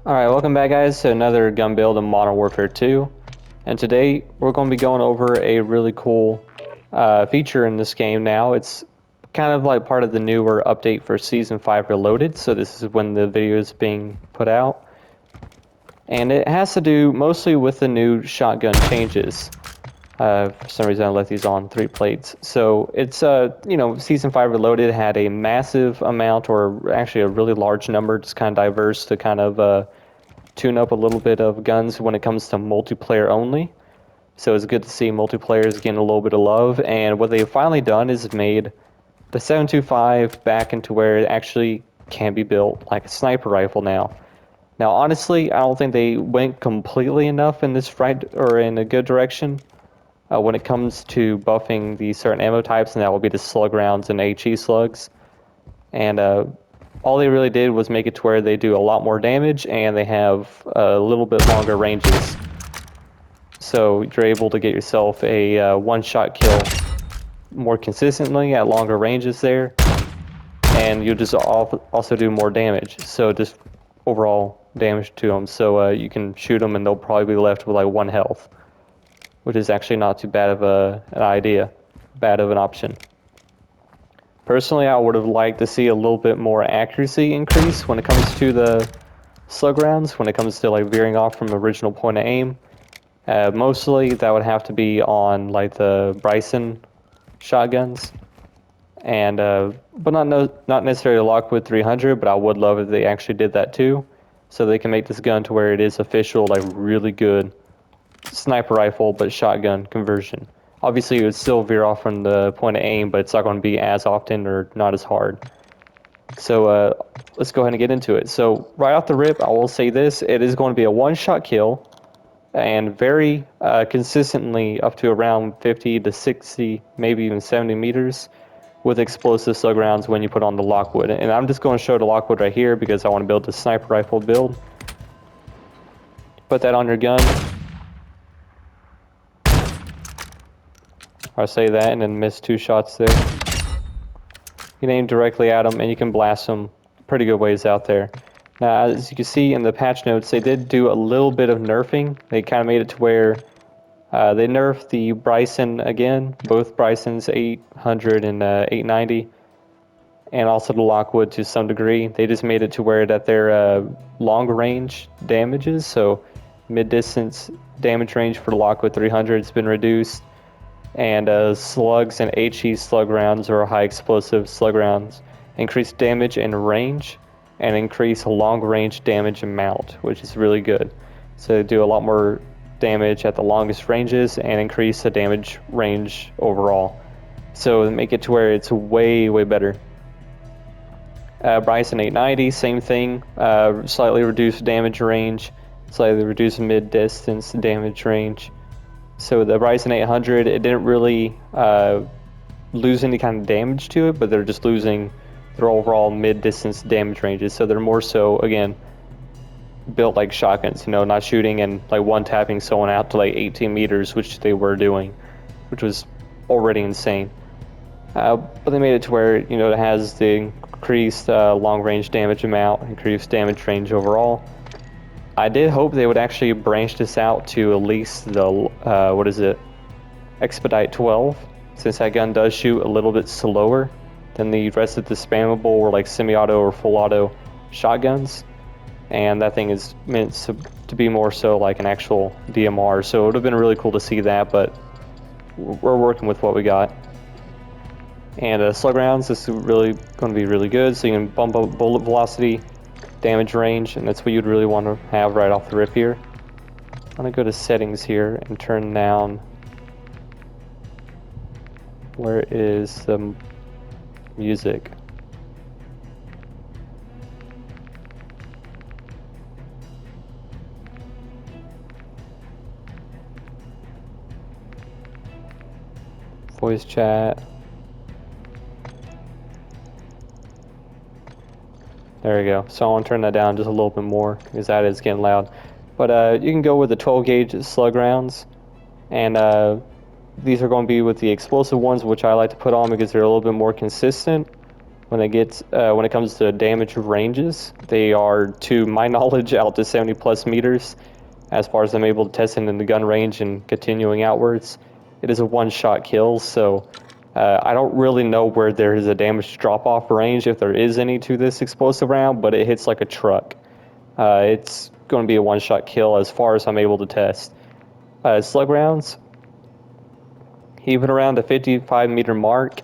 Alright, welcome back guys to another gun build in Modern Warfare 2. And today we're going to be going over a really cool feature in this game now. It's kind of like part of the newer update for Season 5 Reloaded, so this is when the video is being put out. And it has to do mostly with the new shotgun changes. For some reason I left these on 3 plates. So it's, Season 5 Reloaded had a massive amount, or actually a really large number, just kind of diverse to kind of tune up a little bit of guns when it comes to multiplayer only. So it's good to see multiplayers getting a little bit of love. And what they've finally done is made the 7.25 back into where it actually can be built like a sniper rifle now. Now, honestly, I don't think they went completely enough in this in a good direction. When it comes to buffing the certain ammo types, and that will be the slug rounds and HE slugs. And all they really did was make it to where they do a lot more damage and they have a little bit longer ranges. So you're able to get yourself a one-shot kill more consistently at longer ranges there. And you just also do more damage. So just overall damage to them. So you can shoot them and they'll probably be left with like 1 health. Which is actually not too bad of an idea, bad of an option. Personally, I would have liked to see a little bit more accuracy increase when it comes to the slug rounds, when it comes to like veering off from original point of aim. Mostly that would have to be on like the Bryson shotguns, and but not necessarily Lockwood 300, but I would love if they actually did that too, so they can make this gun to where it is official, like really good sniper rifle but shotgun conversion. Obviously it would still veer off from the point of aim, but it's not going to be as often or not as hard. So let's go ahead and get into it. So right off the rip, I will say this: it is going to be a one-shot kill, and very consistently up to around 50 to 60, maybe even 70 meters with explosive slug rounds when you put on the Lockwood. And I'm just going to show the Lockwood right here because I want to build the sniper rifle build. Put that on your gun. I'll say that and then miss 2 shots there. You can aim directly at them and you can blast them pretty good ways out there. Now, as you can see in the patch notes, they did do a little bit of nerfing. They kind of made it to where they nerfed the Bryson again, both Brysons 800 and 890, and also the Lockwood to some degree. They just made it to where that their long range damages, so mid-distance damage range for the Lockwood 300 has been reduced. And slugs and HE slug rounds, or high explosive slug rounds, increase damage and range, and increase long range damage amount, which is really good. So they do a lot more damage at the longest ranges and increase the damage range overall. So they make it to where it's way better. Bryson 890, same thing, slightly reduced damage range, slightly reduced mid distance damage range. So the Bryson 800, it didn't really lose any kind of damage to it, but they're just losing their overall mid-distance damage ranges. So they're more so, again, built like shotguns, not shooting and like one-tapping someone out to like 18 meters, which they were doing, which was already insane. But they made it to where, it has the increased long-range damage amount, increased damage range overall. I did hope they would actually branch this out to at least the, Expedite 12, since that gun does shoot a little bit slower than the rest of the spammable or like semi-auto or full auto shotguns. And that thing is meant to be more so like an actual DMR, so it would have been really cool to see that, but we're working with what we got. And slug rounds, this is really going to be really good, so you can bump up bullet velocity, damage range, and that's what you'd really want to have right off the rip here. I'm going to go to settings here and turn down, where is the music? Voice chat. There we go. So I want to turn that down just a little bit more because that is getting loud. But you can go with the 12 gauge slug rounds, and these are going to be with the explosive ones, which I like to put on because they're a little bit more consistent. When it comes to damage ranges, they are, to my knowledge, out to 70 plus meters. As far as I'm able to test it in the gun range and continuing outwards, it is a one-shot kill. So I don't really know where there is a damage drop-off range, if there is any, to this explosive round, but it hits like a truck. It's going to be a one-shot kill as far as I'm able to test. Slug rounds, even around the 55-meter mark,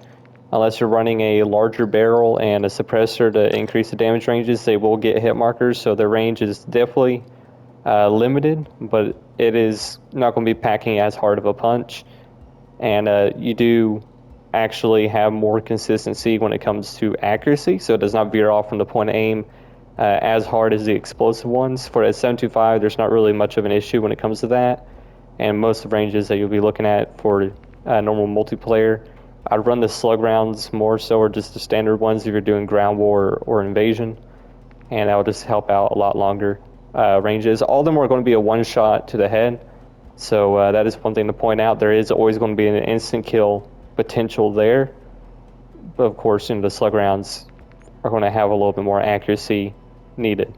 unless you're running a larger barrel and a suppressor to increase the damage ranges, they will get hit markers, so the range is definitely limited, but it is not going to be packing as hard of a punch, and you do actually have more consistency when it comes to accuracy, so it does not veer off from the point of aim as hard as the explosive ones. For a 7.25, there's not really much of an issue when it comes to that, and most of the ranges that you'll be looking at for normal multiplayer, I'd run the slug rounds more so, or just the standard ones if you're doing ground war or invasion, and that will just help out a lot longer ranges. All of them are going to be a one shot to the head, so that is one thing to point out. There is always going to be an instant kill potential there, but of course, the slug rounds are going to have a little bit more accuracy needed.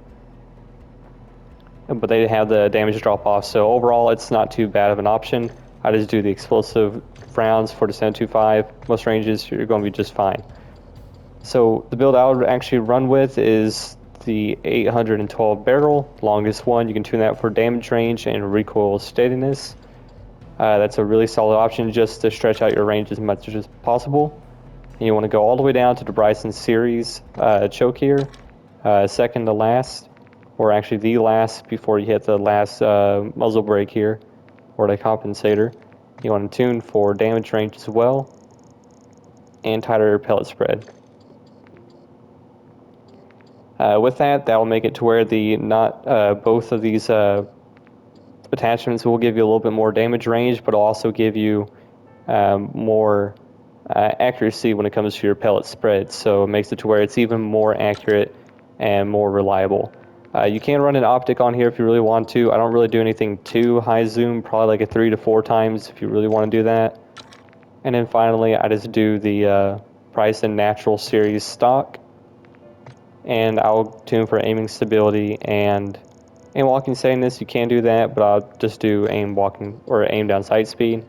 But they have the damage drop off, so overall it's not too bad of an option. I just do the explosive rounds for the 7.25. Most ranges you're going to be just fine. So the build I would actually run with is the 812 barrel, longest one. You can tune that for damage range and recoil steadiness. That's a really solid option just to stretch out your range as much as possible. And you want to go all the way down to the Bryson series choke here, second to last, or actually the last before you hit the last muzzle brake here, or the compensator. You want to tune for damage range as well, and tighter pellet spread. With that will make it to where both of these attachments will give you a little bit more damage range, but also give you more accuracy when it comes to your pellet spread. So it makes it to where it's even more accurate and more reliable. You can run an optic on here if you really want to. I don't really do anything too high zoom, probably like a 3 to 4 times if you really want to do that. And then finally, I just do the Bryson Natural Series stock, and I'll tune for aiming stability and aim walking steadiness. You can do that, but I'll just do aim walking or aim down sight speed,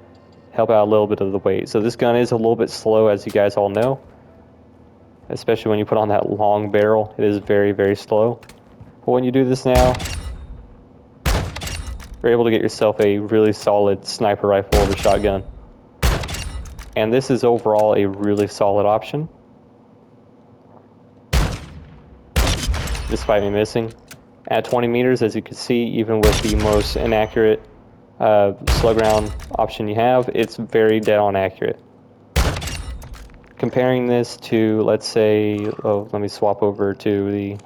help out a little bit of the weight. So this gun is a little bit slow, as you guys all know, especially when you put on that long barrel. It is very, very slow. But when you do this now, you're able to get yourself a really solid sniper rifle or shotgun. And this is overall a really solid option, despite me missing. At 20 meters, as you can see, even with the most inaccurate slug round option you have, it's very dead on accurate. Comparing this to, let's say, let me swap over to the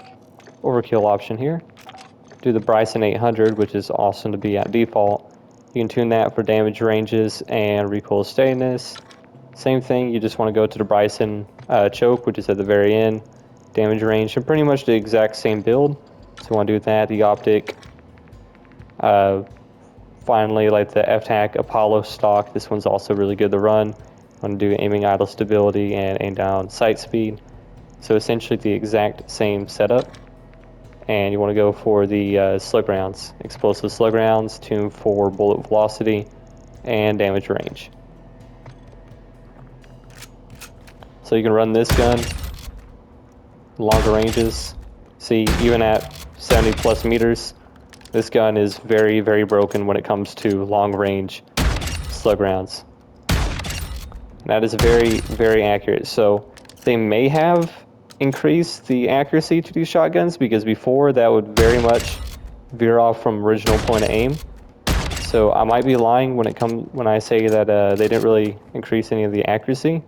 overkill option here. Do the Bryson 800, which is awesome to be at default. You can tune that for damage ranges and recoil steadiness. Same thing, you just want to go to the Bryson choke, which is at the very end. Damage range, and pretty much the exact same build. So you want to do that. The optic, finally, like the FTAC Apollo stock, this one's also really good to run. You want to do aiming idle stability and aim down sight speed. So essentially the exact same setup. And you want to go for the slug rounds, explosive slug rounds, tune for bullet velocity and damage range. So you can run this gun longer ranges. See, even at 70 plus meters, this gun is very, very broken when it comes to long range slug rounds. And that is very, very accurate. So they may have increased the accuracy to these shotguns, because before that would very much veer off from original point of aim. So I might be lying when I say that they didn't really increase any of the accuracy.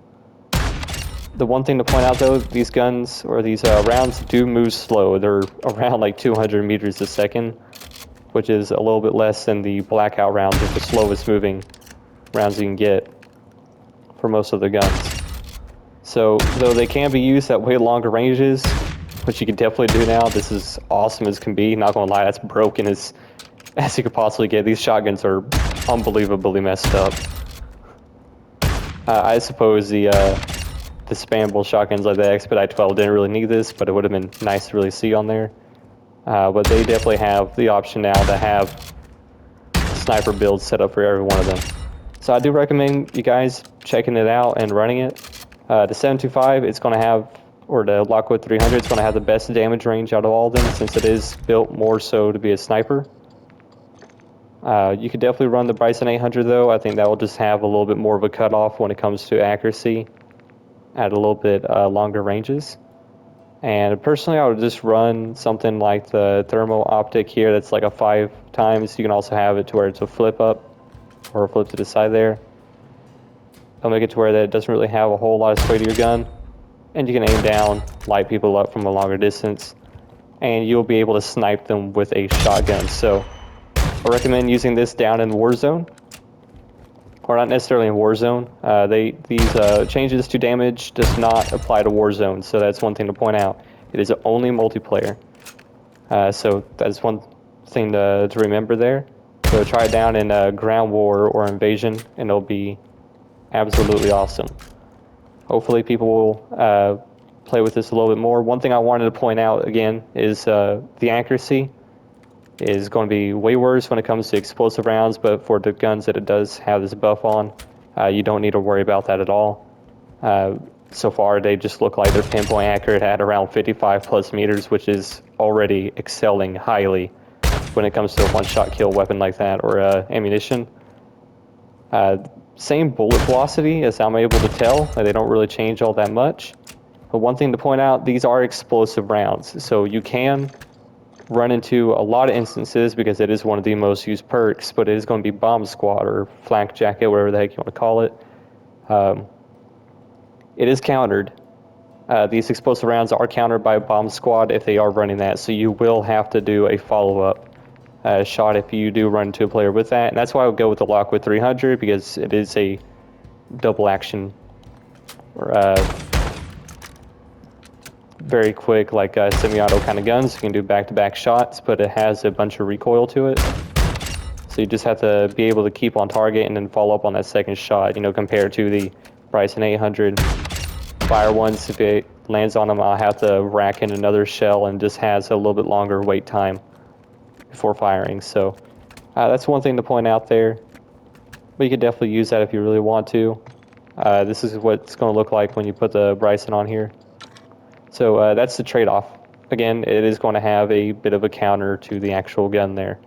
The one thing to point out though, these guns or these rounds do move slow. They're around like 200 meters a second, which is a little bit less than the blackout rounds, or the slowest moving rounds you can get for most of the guns. So though they can be used at way longer ranges, which you can definitely do now, this is awesome as can be. Not gonna lie, that's broken as you could possibly get. These shotguns are unbelievably messed up. I suppose the the spammable shotguns like the Expedite 12 didn't really need this, but it would have been nice to really see on there. But they definitely have the option now to have sniper builds set up for every one of them. So I do recommend you guys checking it out and running it. The 725, it's going to have, or the Lockwood 300, it's going to have the best damage range out of all of them, since it is built more so to be a sniper. You could definitely run the Bryson 800 though. I think that will just have a little bit more of a cutoff when it comes to accuracy at a little bit longer ranges. And personally, I would just run something like the thermo optic here. That's like a 5 times. You can also have it to where it's a flip up or a flip to the side there. It'll make it to where that it doesn't really have a whole lot of sway to your gun. And you can aim down, light people up from a longer distance, and you'll be able to snipe them with a shotgun. So I recommend using this down in Warzone, or not necessarily in Warzone. These changes to damage does not apply to Warzone, so that's one thing to point out. It is only multiplayer. So that's one thing to remember there. So try it down in Ground War or Invasion, and it'll be absolutely awesome. Hopefully people will play with this a little bit more. One thing I wanted to point out again is the accuracy is going to be way worse when it comes to explosive rounds, but for the guns that it does have this buff on, you don't need to worry about that at all. So far, they just look like they're pinpoint accurate at around 55 plus meters, which is already excelling highly when it comes to a one-shot kill weapon like that, or ammunition. Same bullet velocity, as I'm able to tell. They don't really change all that much. But one thing to point out, these are explosive rounds, so you can run into a lot of instances, because it is one of the most used perks, but it is going to be bomb squad or flak jacket, whatever the heck you want to call it. It is countered. These explosive rounds are countered by bomb squad if they are running that, so you will have to do a follow-up shot if you do run into a player with that. And that's why I would go with the Lockwood 300, because it is a double action, or very quick, like semi-auto kind of guns. You can do back-to-back shots, but it has a bunch of recoil to it. So you just have to be able to keep on target and then follow up on that second shot, compared to the Bryson 800 fire ones. If it lands on them, I'll have to rack in another shell, and just has a little bit longer wait time before firing. So that's one thing to point out there. But you could definitely use that if you really want to. This is what it's going to look like when you put the Bryson on here. So that's the trade-off. Again, it is going to have a bit of a counter to the actual gun there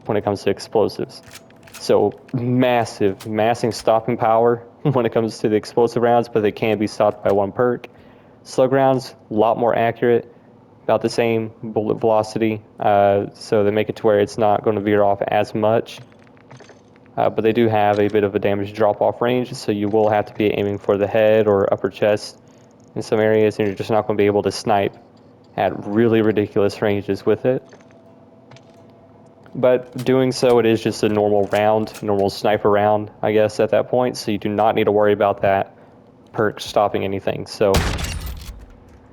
when it comes to explosives. So massive stopping power when it comes to the explosive rounds, but they can be stopped by one perk. Slug rounds, a lot more accurate, about the same bullet velocity, so they make it to where it's not going to veer off as much. But they do have a bit of a damage drop-off range, so you will have to be aiming for the head or upper chest in some areas, and you're just not going to be able to snipe at really ridiculous ranges with it. But doing so, it is just a normal sniper round, I guess, at that point, so you do not need to worry about that perk stopping anything. So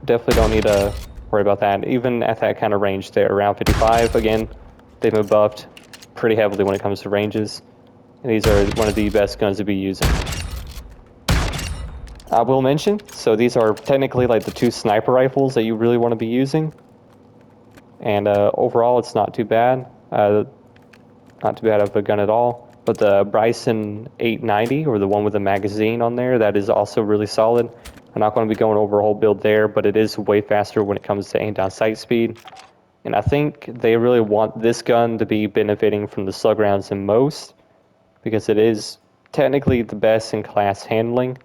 definitely don't need to worry about that. Even at that kind of range there, around 55, again, they've been buffed pretty heavily when it comes to ranges. And these are one of the best guns to be using. I will mention, so these are technically like the 2 sniper rifles that you really want to be using. And overall, it's not too bad. Not too bad of a gun at all. But the Bryson 890, or the one with the magazine on there, that is also really solid. I'm not going to be going over a whole build there, but it is way faster when it comes to aim down sight speed. And I think they really want this gun to be benefiting from the slug rounds the most, because it is technically the best in class handling.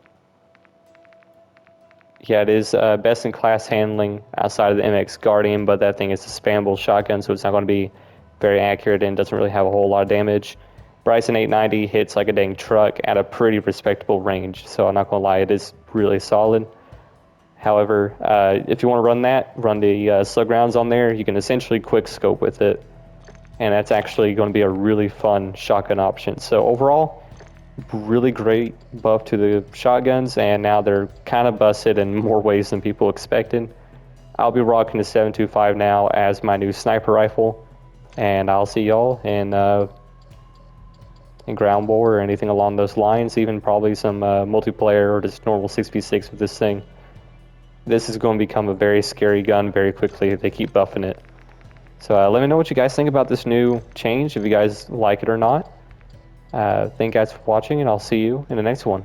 Yeah, it is best in class handling outside of the MX Guardian, but that thing is a spammable shotgun, so it's not going to be very accurate and doesn't really have a whole lot of damage. Bryson 890 hits like a dang truck at a pretty respectable range, so I'm not going to lie, it is really solid. However, if you want to run that, run the slug rounds on there, you can essentially quick scope with it, and that's actually going to be a really fun shotgun option. So overall, really great buff to the shotguns, and now they're kind of busted in more ways than people expected. I'll be rocking the 725 now as my new sniper rifle, and I'll see y'all in and ground war or anything along those lines, even probably some multiplayer or just normal 6v6 with this thing. This is going to become a very scary gun very quickly if they keep buffing it. So let me know what you guys think about this new change, if you guys like it or not. Thank you guys for watching, and I'll see you in the next one.